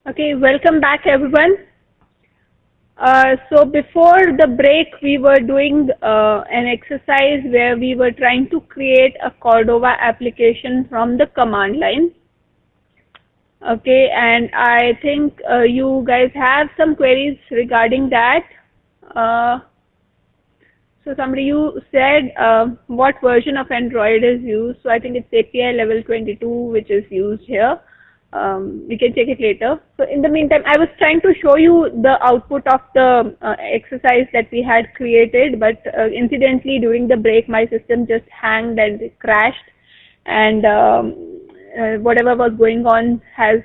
Okay, welcome back everyone. So before the break, we were doing an exercise where we were trying to create a Cordova application from the command line. Okay, and I think you guys have some queries regarding that. Uh, so somebody you said what version of Android is used. So I think it's API level 22 which is used here. We can check it later. So in the meantime, I was trying to show you the output of the exercise that we had created, but incidentally during the break, my system just hanged and crashed, and whatever was going on has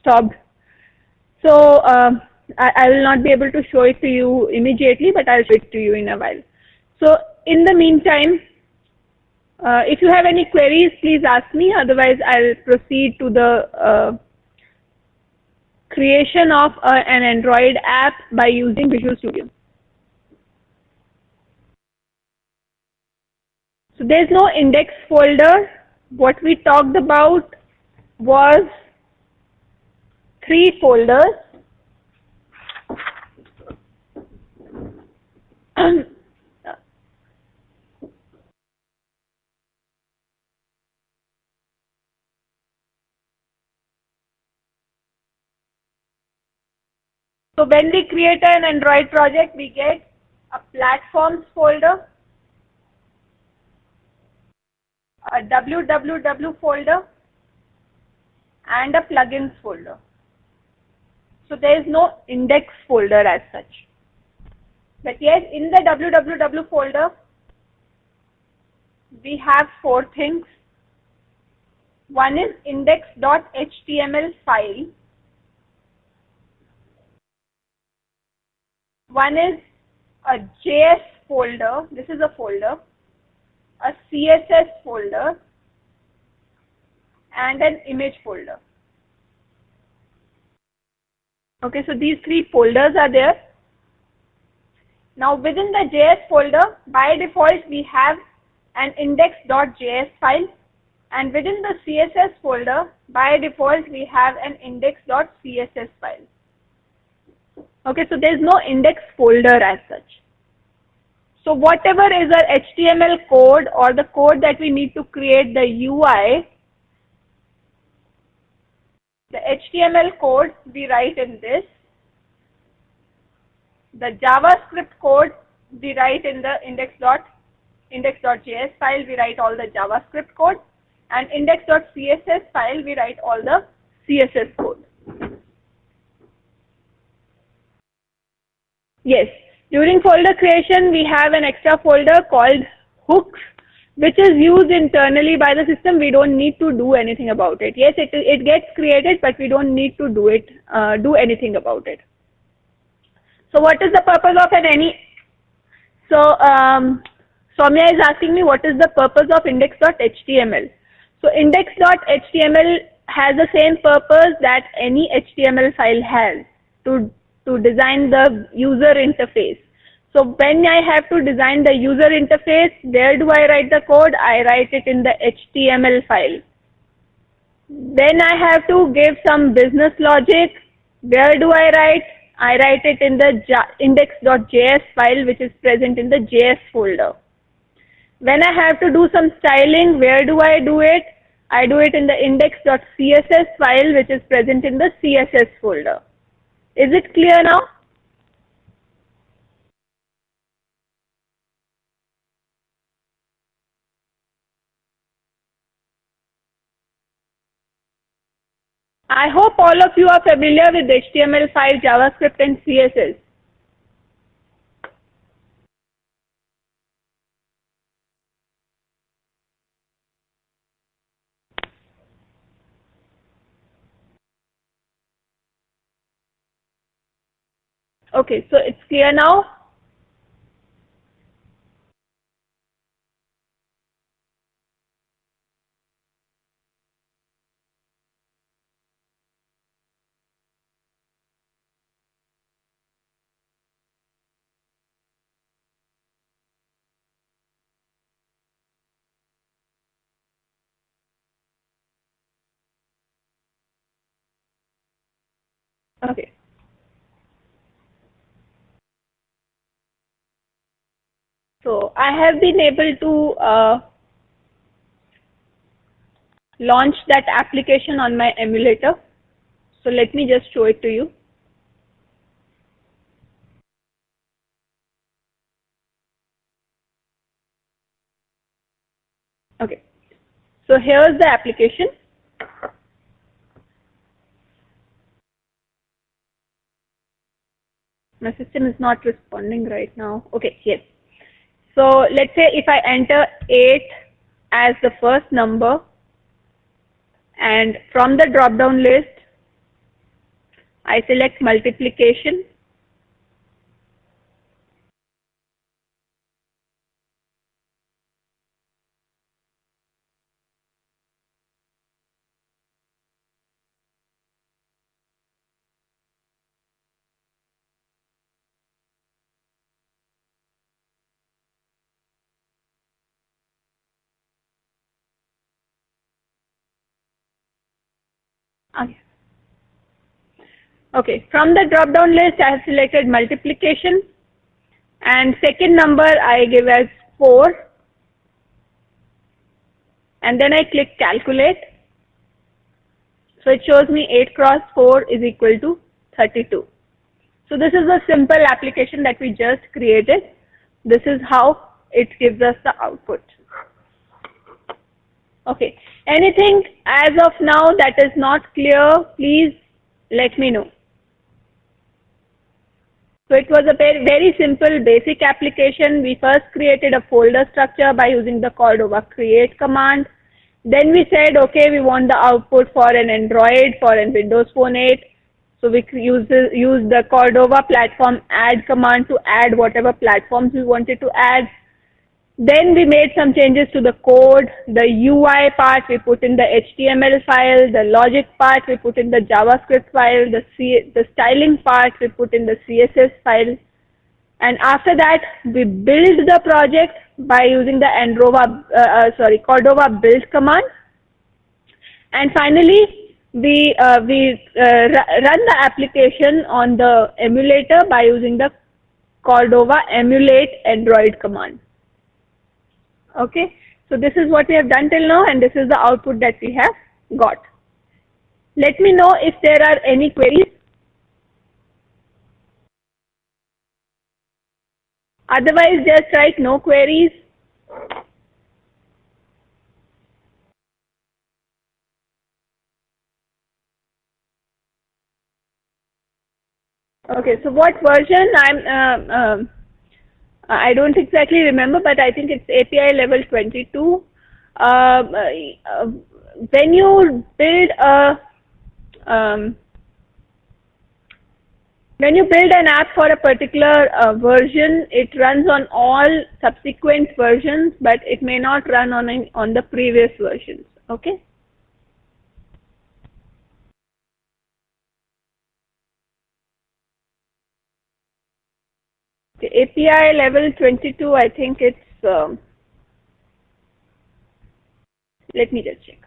stopped. So I will not be able to show it to you immediately, but I'll show it to you in a while. So in the meantime, if you have any queries, please ask me. Otherwise, I'll proceed to the creation of an Android app by using Visual Studio. So there's no index folder. What we talked about was 3 folders. So when we create an Android project, we get a platforms folder, a www folder, and a plugins folder. So there is no index folder as such. But yes, in the www folder, we have 4 things. One is index.html file. One is a JS folder. This is a folder. A CSS folder. And an image folder. Okay, so these 3 folders are there. Now within the JS folder, by default we have an index.js file, and within the CSS folder, by default we have an index.css file. Okay, so there is no index folder as such. So whatever is our HTML code or the code that we need to create the UI, the HTML code we write in this. The JavaScript code we write in the index.js file, we write all the JavaScript code, and index.css file we write all the CSS code. Yes, during folder creation we have an extra folder called hooks, which is used internally by the system. We don't need to do anything about it. Yes, it gets created, but we don't need to do anything about it. So what is the purpose of So Soumya is asking me what is the purpose of index.html. So index.html has the same purpose that any HTML file has, to design the user interface. So when I have to design the user interface, where do I write the code? I write it in the HTML file. Then I have to give some business logic. Where do I write? I write it in the index.js file, which is present in the JS folder. When I have to do some styling, where do I do it? I do it in the index.css file, which is present in the CSS folder. Is it clear now? I hope all of you are familiar with HTML5, JavaScript and CSS. Okay, so it's clear now? Okay. So I have been able to launch that application on my emulator. So let me just show it to you. Okay. So here's the application. My system is not responding right now. Okay, yes. So let's say if I enter 8 as the first number, and from the drop down list I select multiplication, okay, from the drop down list I have selected multiplication, and second number I give as 4, and then I click calculate. So it shows me 8 cross 4 is equal to 32. So this is a simple application that we just created. This is how it gives us the output. Okay, anything as of now that is not clear, please let me know. So it was a very simple basic application. We first created a folder structure by using the Cordova create command. Then we said, okay, we want the output for an Android, for an Windows Phone 8. So we use the Cordova platform add command to add whatever platforms we wanted to add. Then we made some changes to the code. The UI part we put in the HTML file, the logic part we put in the JavaScript file, the styling part we put in the CSS file. And after that, we build the project by using the Cordova build command. And finally, we run the application on the emulator by using the Cordova emulate Android command. Okay, so this is what we have done till now, and this is the output that we have got. Let me know if there are any queries. Otherwise, just write no queries. Okay, so what version? I don't exactly remember, but I think it's API level 22. When you build an app for a particular version, it runs on all subsequent versions, but it may not run on the previous versions. Okay. The API level 22, I think it's, let me just check.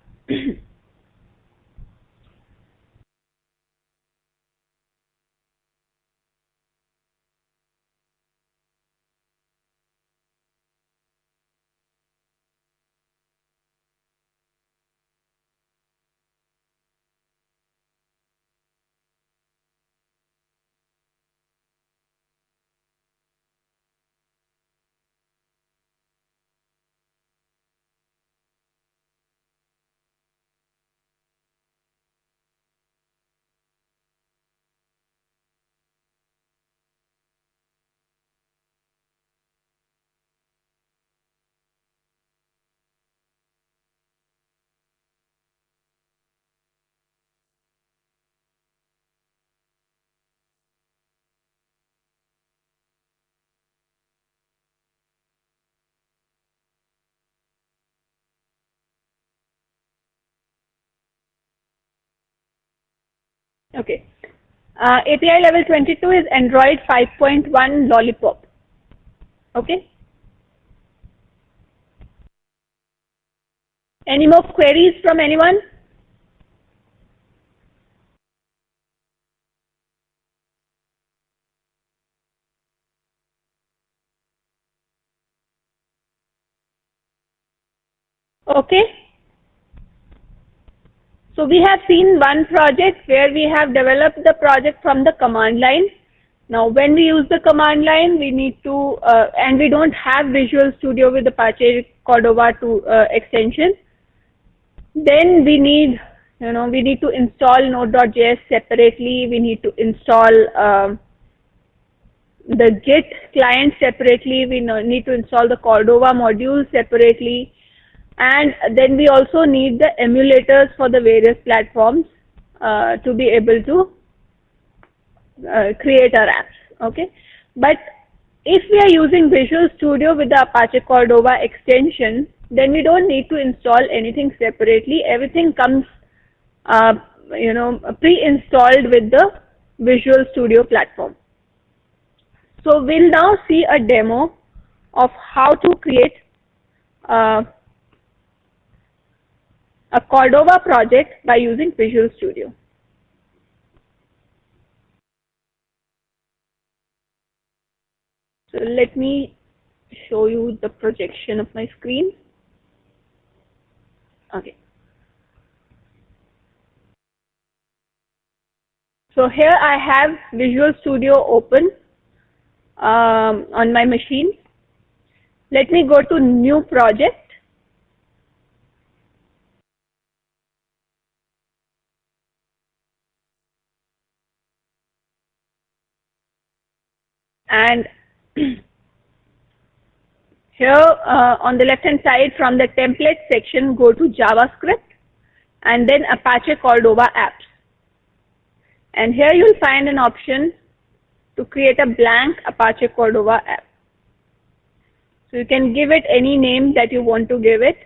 Okay. API level 22 is Android 5.1 Lollipop. Okay. Any more queries from anyone? Okay. So we have seen one project where we have developed the project from the command line. Now when we use the command line, we need to, and we don't have Visual Studio with Apache Cordova extension, then we need, we need to install Node.js separately, we need to install the Git client separately, we need to install the Cordova module separately, and then we also need the emulators for the various platforms to be able to create our apps. Okay, but if we are using Visual Studio with the Apache Cordova extension, then we don't need to install anything separately. Everything comes pre-installed with the Visual Studio platform. So we'll now see a demo of how to create a Cordova project by using Visual Studio. So let me show you the projection of my screen. Okay. So here I have Visual Studio open on my machine. Let me go to New Project. And here on the left hand side from the template section, go to JavaScript and then Apache Cordova apps. And here you'll find an option to create a blank Apache Cordova app. So you can give it any name that you want to give it.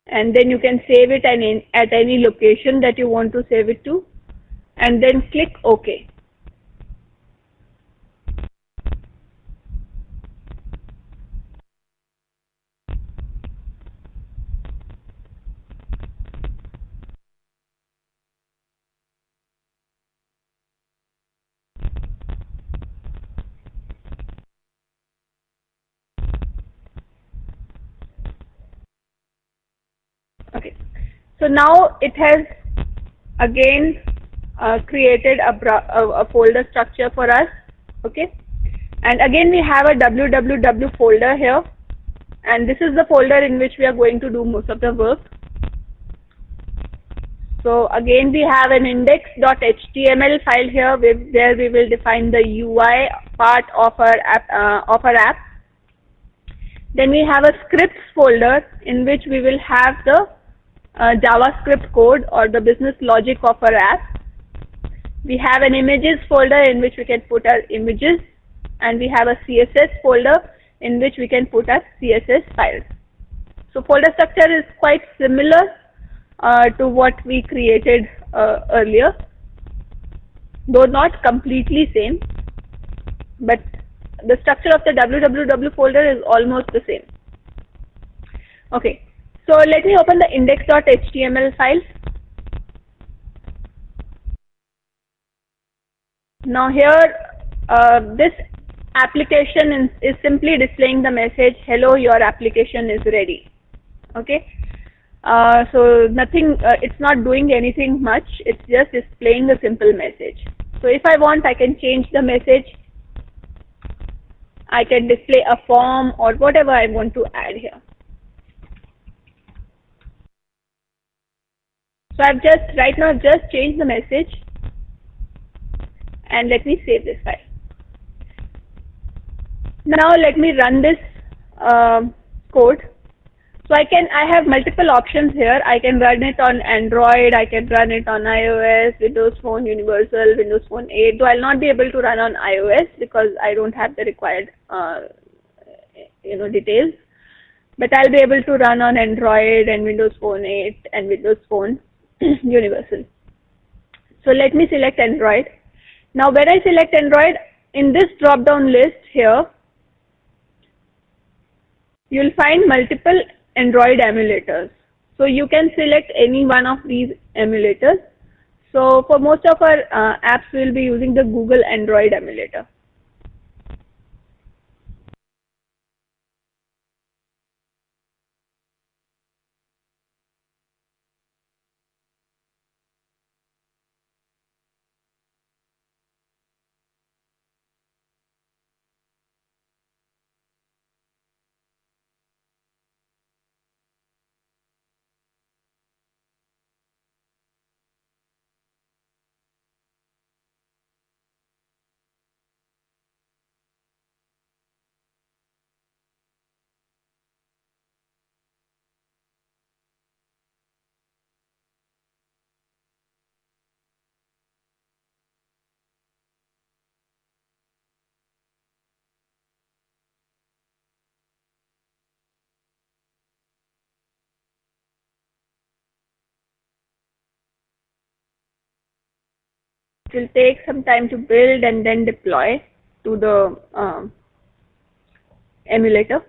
And then you can save it at any location that you want to save it to. And then click OK. Okay. So now it has again created a folder structure for us. Okay, and again we have a www folder here, and this is the folder in which we are going to do most of the work. So again we have an index.html file here where we will define the UI part of our app. Then we have a scripts folder in which we will have the JavaScript code or the business logic of our app. We have an images folder in which we can put our images, and we have a CSS folder in which we can put our CSS files. So folder structure is quite similar to what we created earlier, though not completely same, but the structure of the www folder is almost the same. Okay, so let me open the index.html file. Now here, this application is simply displaying the message, hello, your application is ready. Okay, so nothing, it's not doing anything much, it's just displaying a simple message. So if I want, I can change the message, I can display a form or whatever I want to add here. So I've just right now just changed the message, and let me save this file. Now let me run this code. So I have multiple options here. I can run it on Android, I can run it on iOS, Windows Phone Universal, Windows Phone 8. Though I'll not be able to run on iOS because I don't have the required details. But I'll be able to run on Android and Windows Phone 8 and Windows Phone Universal. So let me select Android. Now when I select Android, in this drop down list here, you'll find multiple Android emulators. So you can select any one of these emulators. So for most of our apps, we'll be using the Google Android emulator. It will take some time to build and then deploy to the emulator.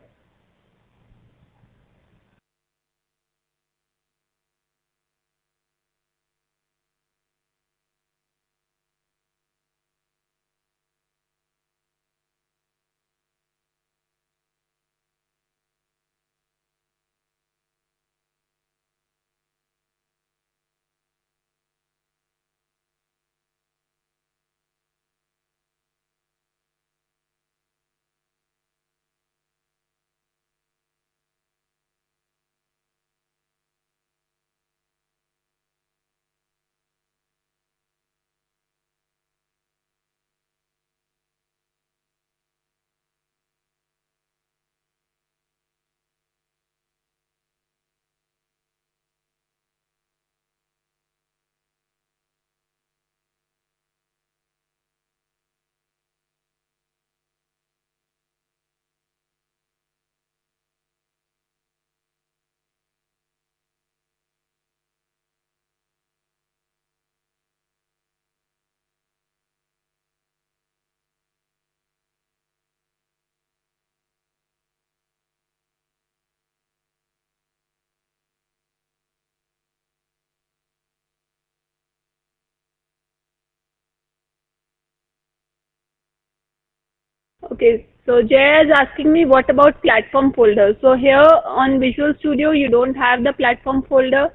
Okay, so Jay is asking me what about platform folder. So here on Visual Studio, you don't have the platform folder,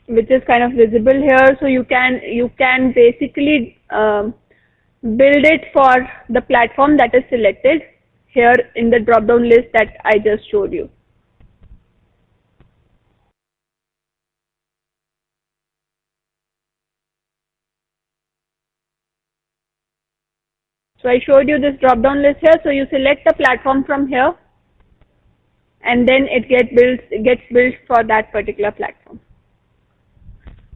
which is kind of visible here. So you can basically build it for the platform that is selected here in the drop-down list that I just showed you. So I showed you this drop-down list here. So you select the platform from here, and then it gets built for that particular platform.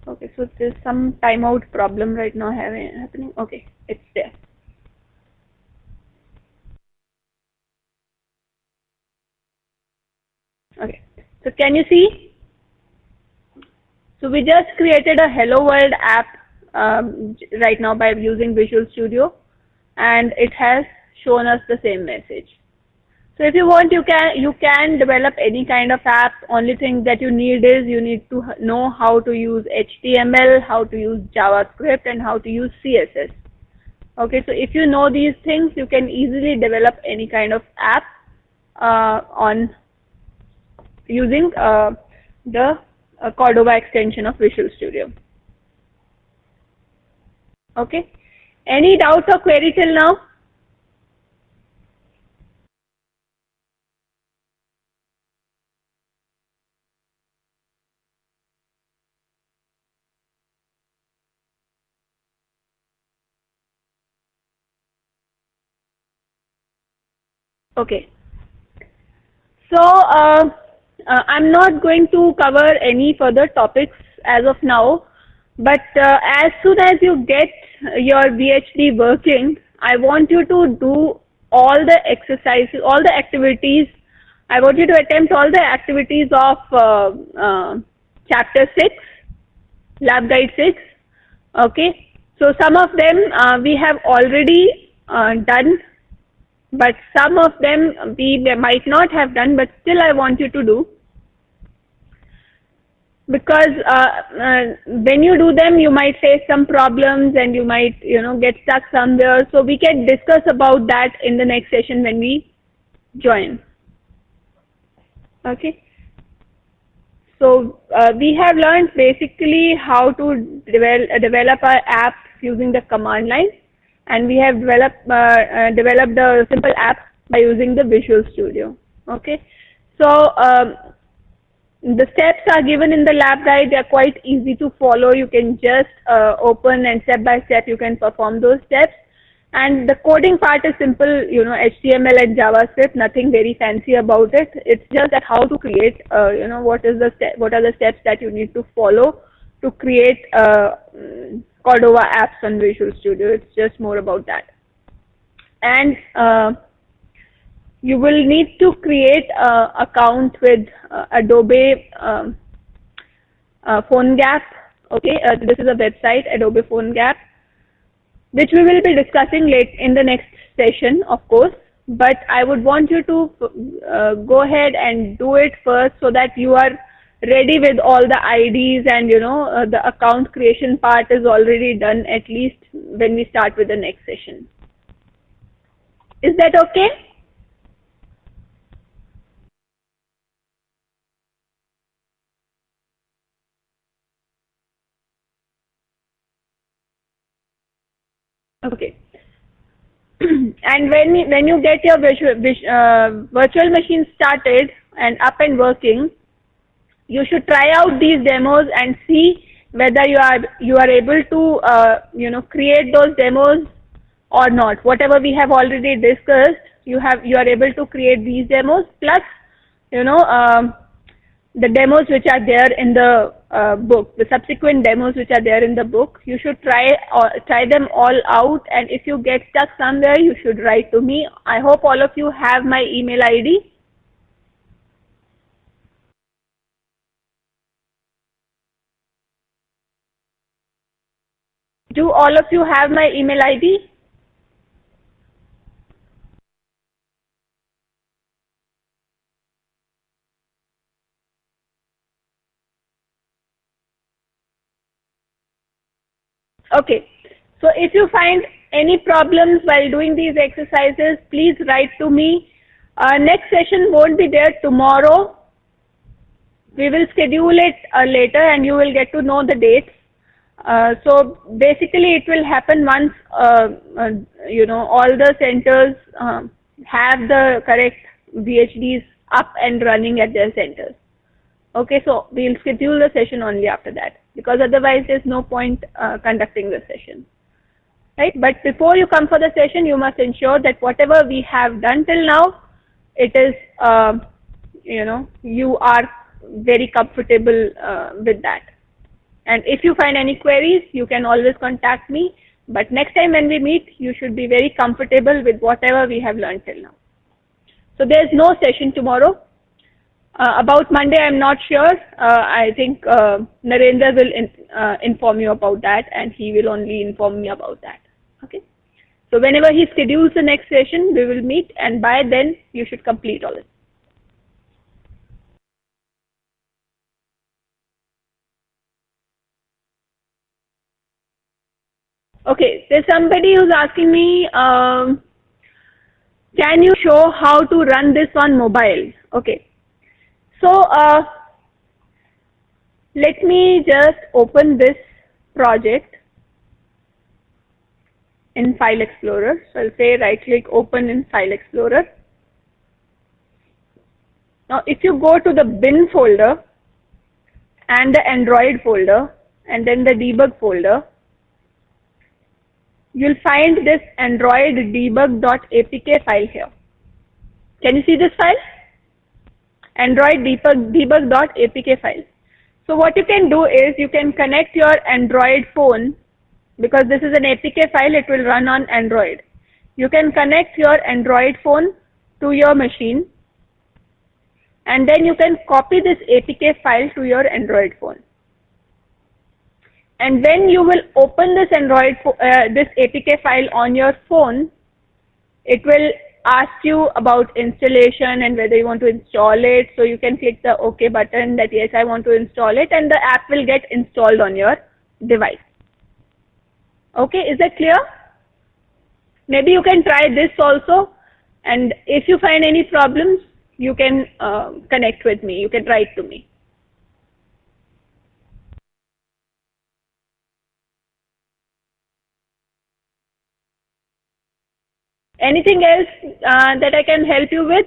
Okay, so there's some timeout problem right now happening. Okay, it's there. Okay, so can you see? So we just created a Hello World app right now by using Visual Studio, and it has shown us the same message. So if you want, you can develop any kind of app. Only thing that you need is you need to know how to use HTML, how to use JavaScript, and how to use CSS. Okay, so if you know these things, you can easily develop any kind of app on using the Cordova extension of Visual Studio. Okay, any doubts or query till now? Okay, so I'm not going to cover any further topics as of now, but as soon as you get your VHD working, I want you to do all the exercises, all the activities. I want you to attempt all the activities of chapter 6, lab guide 6. Okay, so some of them we have already done, but some of them we might not have done, but still I want you to do, because when you do them you might face some problems and you might get stuck somewhere. So we can discuss about that in the next session when we join. Okay, so we have learned basically how to develop our app using the command line, and we have developed a simple app by using the Visual Studio. Okay, so the steps are given in the lab guide. They are quite easy to follow. You can just open and step by step you can perform those steps. And the coding part is simple, HTML and JavaScript, nothing very fancy about it. It's just that how to create, what are the steps that you need to follow to create Cordova apps on Visual Studio. It's just more about that. And you will need to create an account with Adobe PhoneGap Okay, this is a website, Adobe PhoneGap, which we will be discussing late in the next session, of course. But I would want you to go ahead and do it first so that you are ready with all the IDs, and the account creation part is already done, at least when we start with the next session. Is that okay? Okay. And when you get your virtual machine started and up and working, you should try out these demos and see whether you are able to create those demos or not. Whatever we have already discussed, you are able to create these demos, plus the demos which are there in the book, the subsequent demos which are there in the book. You should try them all out, and if you get stuck somewhere, you should write to me. I hope all of you have my email ID. Do all of you have my email ID? Okay, so if you find any problems while doing these exercises, please write to me. Next session won't be there tomorrow. We will schedule it later, and you will get to know the dates. So basically it will happen once all the centers have the correct VHDs up and running at their centers. Okay, so we'll schedule the session only after that, because otherwise there's no point conducting the session, right? But before you come for the session, you must ensure that whatever we have done till now, it is you are very comfortable with that. And if you find any queries, you can always contact me. But next time when we meet, you should be very comfortable with whatever we have learned till now. So there's no session tomorrow. About Monday, I'm not sure. I think Narendra will inform you about that, and he will only inform me about that. Okay. So whenever he schedules the next session, we will meet, and by then you should complete all it. Okay, there's somebody who's asking me, can you show how to run this on mobile? Okay, so let me just open this project in File Explorer. So I'll say right click, open in File Explorer. Now if you go to the bin folder and the Android folder and then the debug folder, you'll find this Android debug.apk file here. Can you see this file? Android debug.apk file. So what you can do is you can connect your Android phone, because this is an APK file, it will run on Android. You can connect your Android phone to your machine, and then you can copy this APK file to your Android phone. And when you will open this this APK file on your phone, it will ask you about installation and whether you want to install it. So you can click the OK button that yes, I want to install it, and the app will get installed on your device. Okay, is that clear? Maybe you can try this also, and if you find any problems, you can connect with me. You can write to me. Anything else that I can help you with?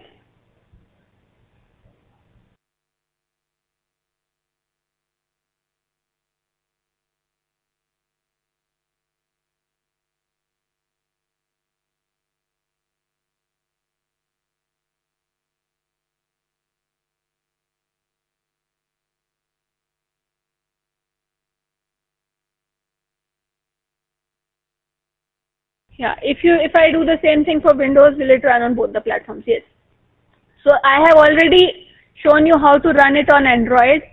Yeah, if I do the same thing for Windows, will it run on both the platforms? Yes. So I have already shown you how to run it on Android.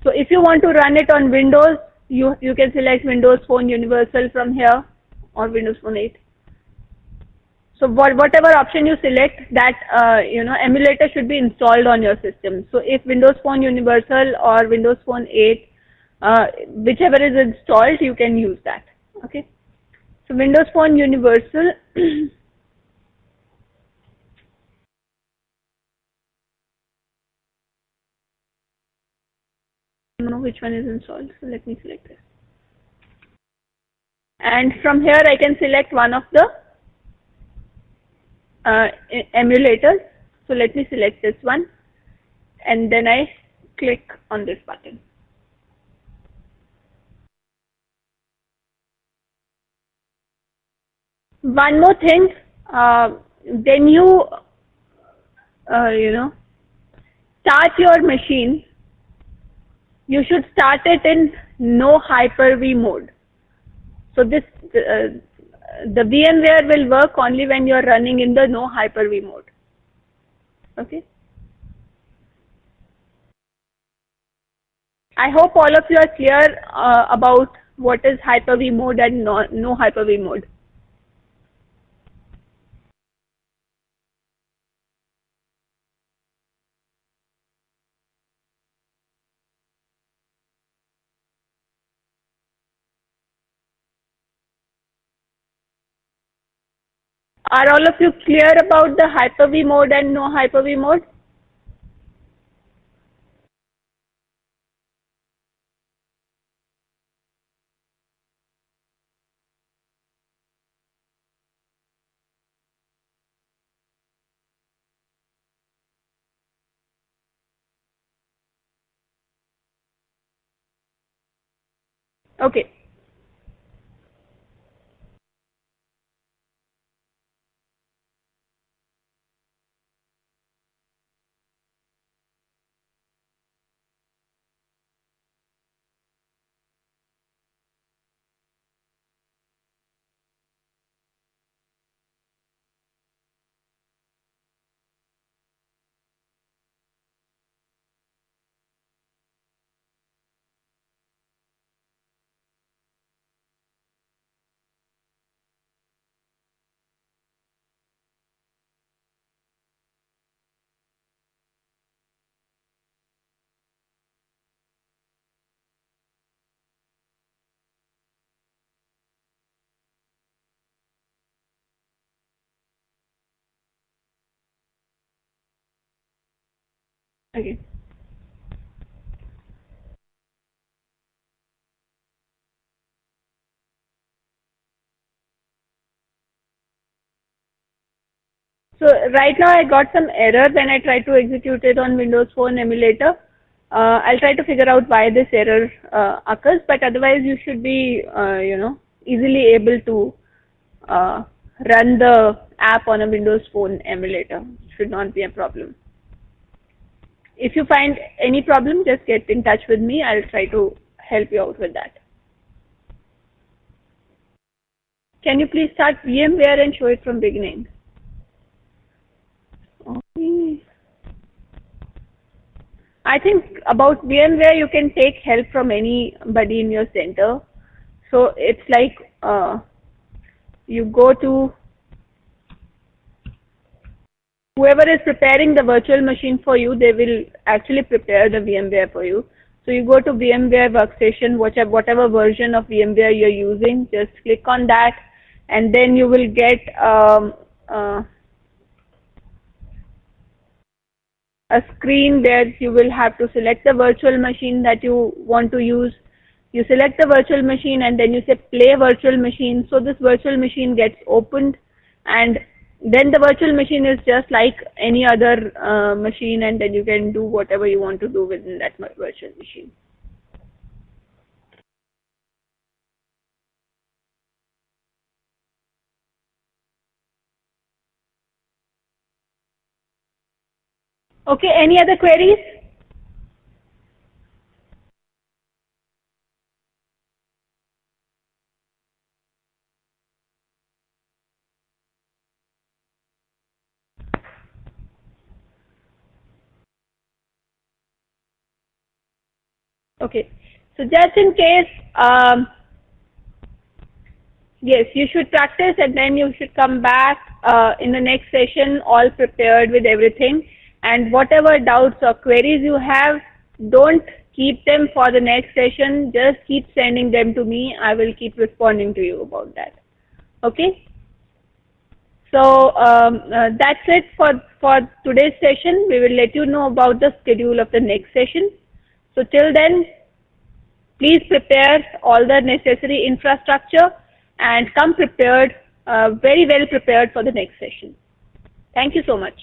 So if you want to run it on Windows, You can select Windows Phone Universal from here or Windows Phone 8. So whatever option you select, that emulator should be installed on your system. So if Windows Phone Universal or Windows Phone 8, whichever is installed, you can use that. Okay. So Windows Phone Universal. I don't know which one is installed, so let me select this. And from here I can select one of the emulators. So let me select this one, and then I click on this button. One more thing, then start your machine, you should start it in no Hyper-V mode. So this the VMware will work only when you are running in the no Hyper-V mode. Okay. I hope all of you are clear about what is Hyper-V mode and no Hyper-V mode. Are all of you clear about the Hyper-V mode and no Hyper-V mode? Okay. Okay. So right now I got some error when I tried to execute it on Windows Phone emulator. I'll try to figure out why this error occurs, but otherwise you should be, easily able to run the app on a Windows Phone emulator. Should not be a problem. If you find any problem, just get in touch with me. I'll try to help you out with that. Can you please start VMware and show it from beginning? Okay. I think about VMware, you can take help from anybody in your center. So it's like you go to whoever is preparing the virtual machine for you, they will actually prepare the VMware for you. So you go to VMware Workstation, whatever version of VMware you're using, just click on that, and then you will get a screen where you will have to select the virtual machine that you want to use. You select the virtual machine and then you say play virtual machine. So this virtual machine gets opened, and then the virtual machine is just like any other machine, and then you can do whatever you want to do within that virtual machine. Okay, any other queries? Okay, So just in case, yes, you should practice and then you should come back in the next session all prepared with everything. And whatever doubts or queries you have, don't keep them for the next session. Just keep sending them to me. I will keep responding to you about that. Okay? So that's it for today's session. We will let you know about the schedule of the next session. So till then, please prepare all the necessary infrastructure and come prepared, very well prepared for the next session. Thank you so much.